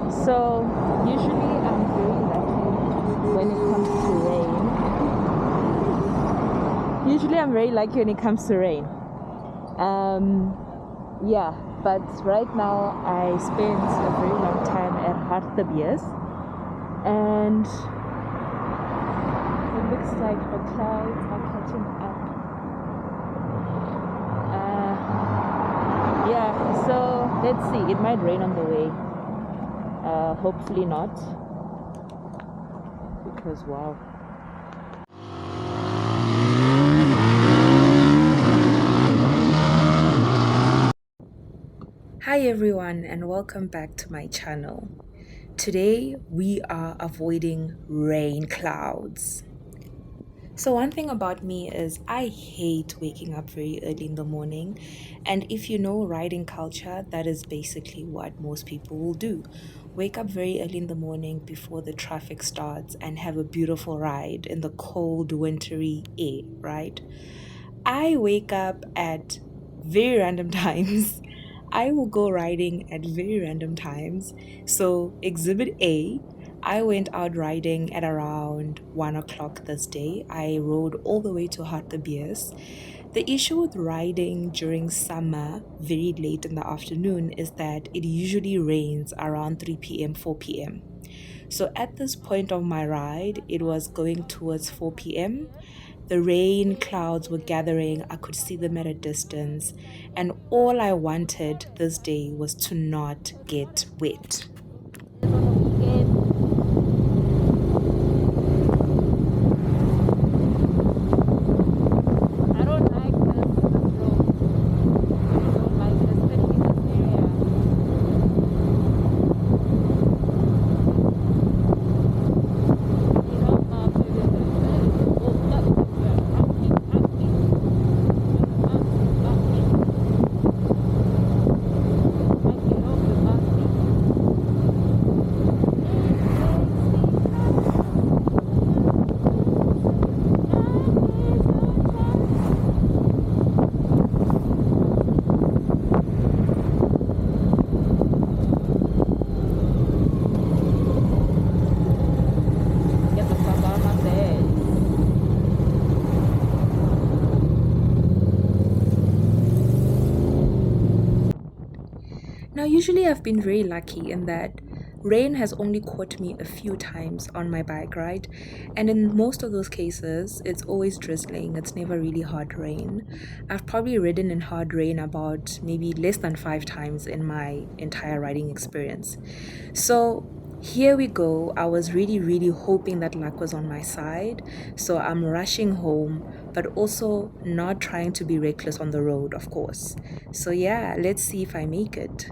So usually I'm very lucky when it comes to rain. Yeah, but right now I spent a very long time at Hartbees, and it looks like the clouds are catching up. Yeah, so let's see. It might rain on the way. Hopefully not, because wow. Hi everyone, and welcome back to my channel. Today we are avoiding rain clouds. So one thing about me is I hate waking up very early in the morning, and if you know riding culture, that is basically what most people will do. Wake up very early in the morning before the traffic starts and have a beautiful ride in the cold wintry air, right? I wake up at very random times. I will go riding at very random times. So, Exhibit A, I went out riding at around 1 o'clock this day. I rode all the way to Hartbees. The issue with riding during summer, very late in the afternoon, is that it usually rains around 3 p.m., 4 p.m. So at this point of my ride, it was going towards 4 p.m. The rain clouds were gathering, I could see them at a distance, and all I wanted this day was to not get wet. Now, usually I've been very lucky in that rain has only caught me a few times on my bike ride, and in most of those cases, it's always drizzling. It's never really hard rain. I've probably ridden in hard rain about maybe less than 5 times in my entire riding experience. So, here we go. I was really hoping that luck was on my side. So I'm rushing home, but also not trying to be reckless on the road, of course. So yeah, let's see if I make it.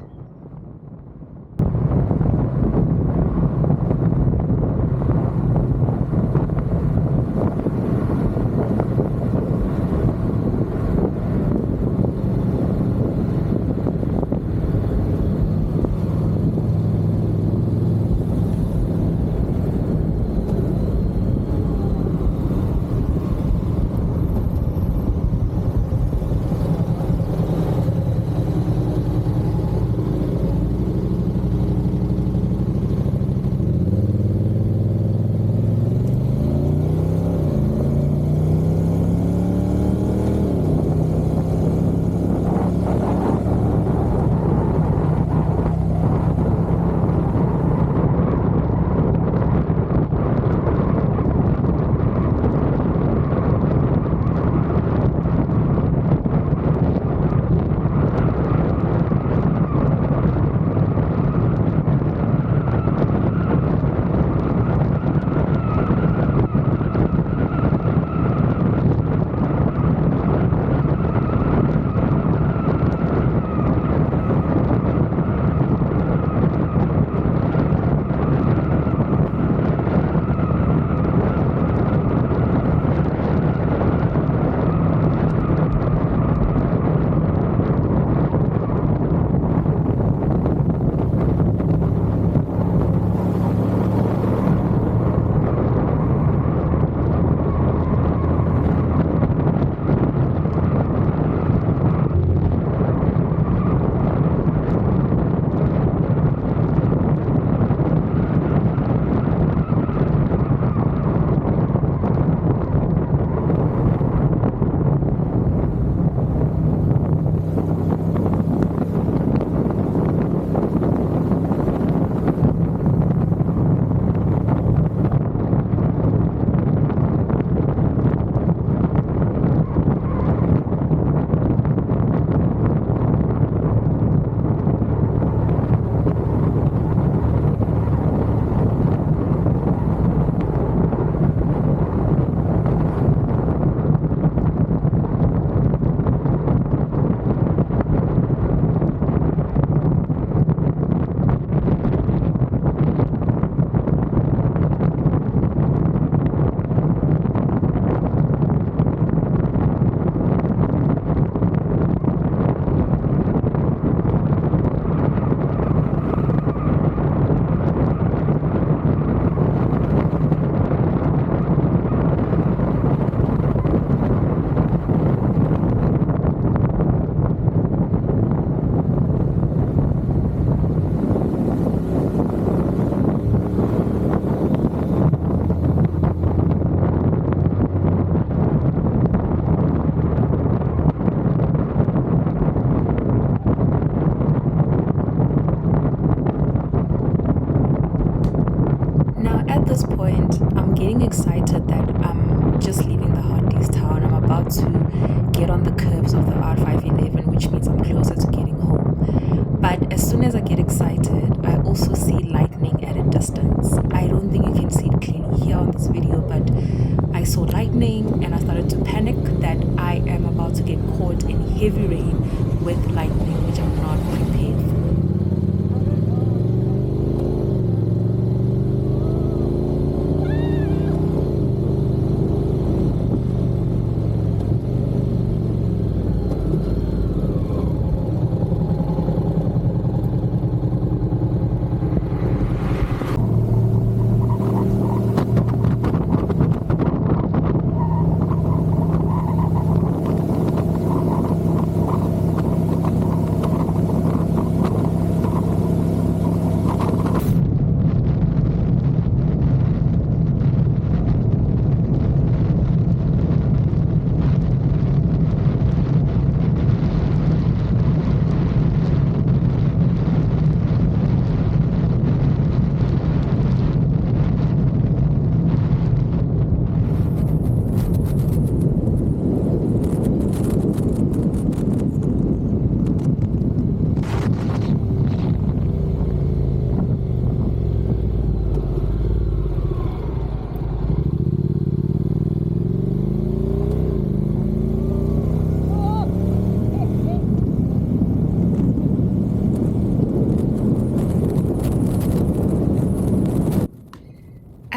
heavy rain with lightning, which I'm not prepared for.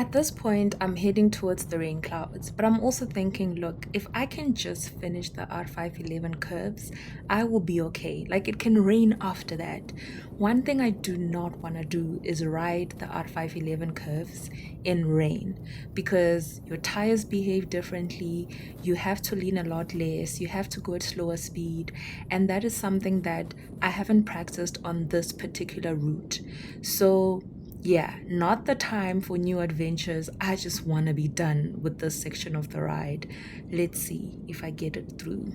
At this point, I'm heading towards the rain clouds, but I'm also thinking, look, if I can just finish the R511 curves, I will be okay. Like, it can rain after that. One thing I do not want to do is ride the R511 curves in rain because your tires behave differently. You have to lean a lot less, you have to go at slower speed, and that is something that I haven't practiced on this particular route. So, yeah, not the time for new adventures. I just want to be done with this section of the ride. Let's see if I get it through.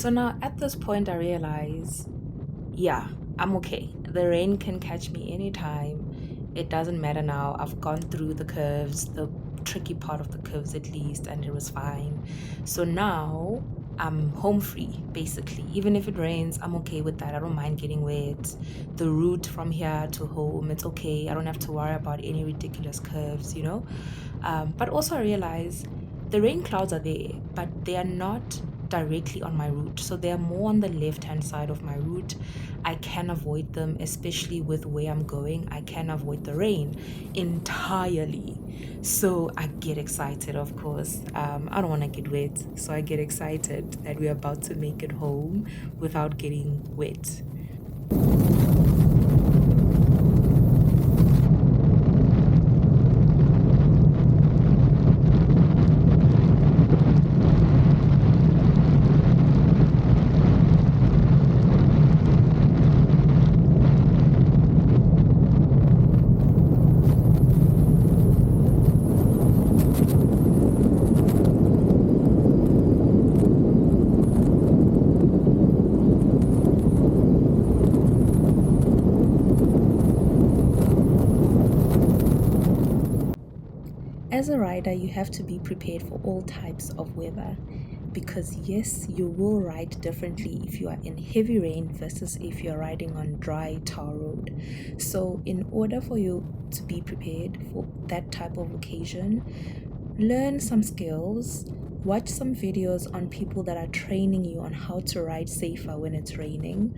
So now at this point, I realize, yeah, I'm okay. The rain can catch me anytime. It doesn't matter now. I've gone through the curves, the tricky part of the curves at least, and it was fine. So now I'm home free, basically. Even if it rains, I'm okay with that. I don't mind getting wet. The route from here to home, it's okay. I don't have to worry about any ridiculous curves. But also, I realize the rain clouds are there, but they are not directly on my route. So they are more on the left hand side of my route. I can avoid them, especially with where I'm going. I can avoid the rain entirely. So I get excited, of course. I don't want to get wet. So I get excited that we're about to make it home without getting wet. As a rider, you have to be prepared for all types of weather because, yes, you will ride differently if you are in heavy rain versus if you're riding on dry tar road. So, in order for you to be prepared for that type of occasion, learn some skills, watch some videos on people that are training you on how to ride safer when it's raining.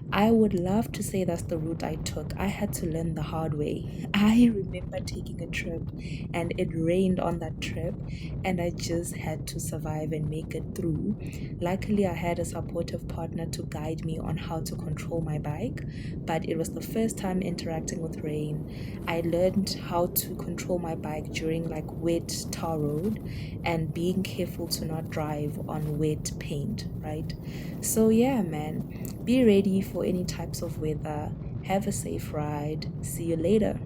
I would love to say that's the route I took. I had to learn the hard way. I remember taking a trip and it rained on that trip, and I just had to survive and make it through. Luckily, I had a supportive partner to guide me on how to control my bike, but it was the first time interacting with rain. I learned how to control my bike during like wet tar road and being careful to not drive on wet paint, right? So, yeah, man, be ready for any types of weather. Have a safe ride. See you later.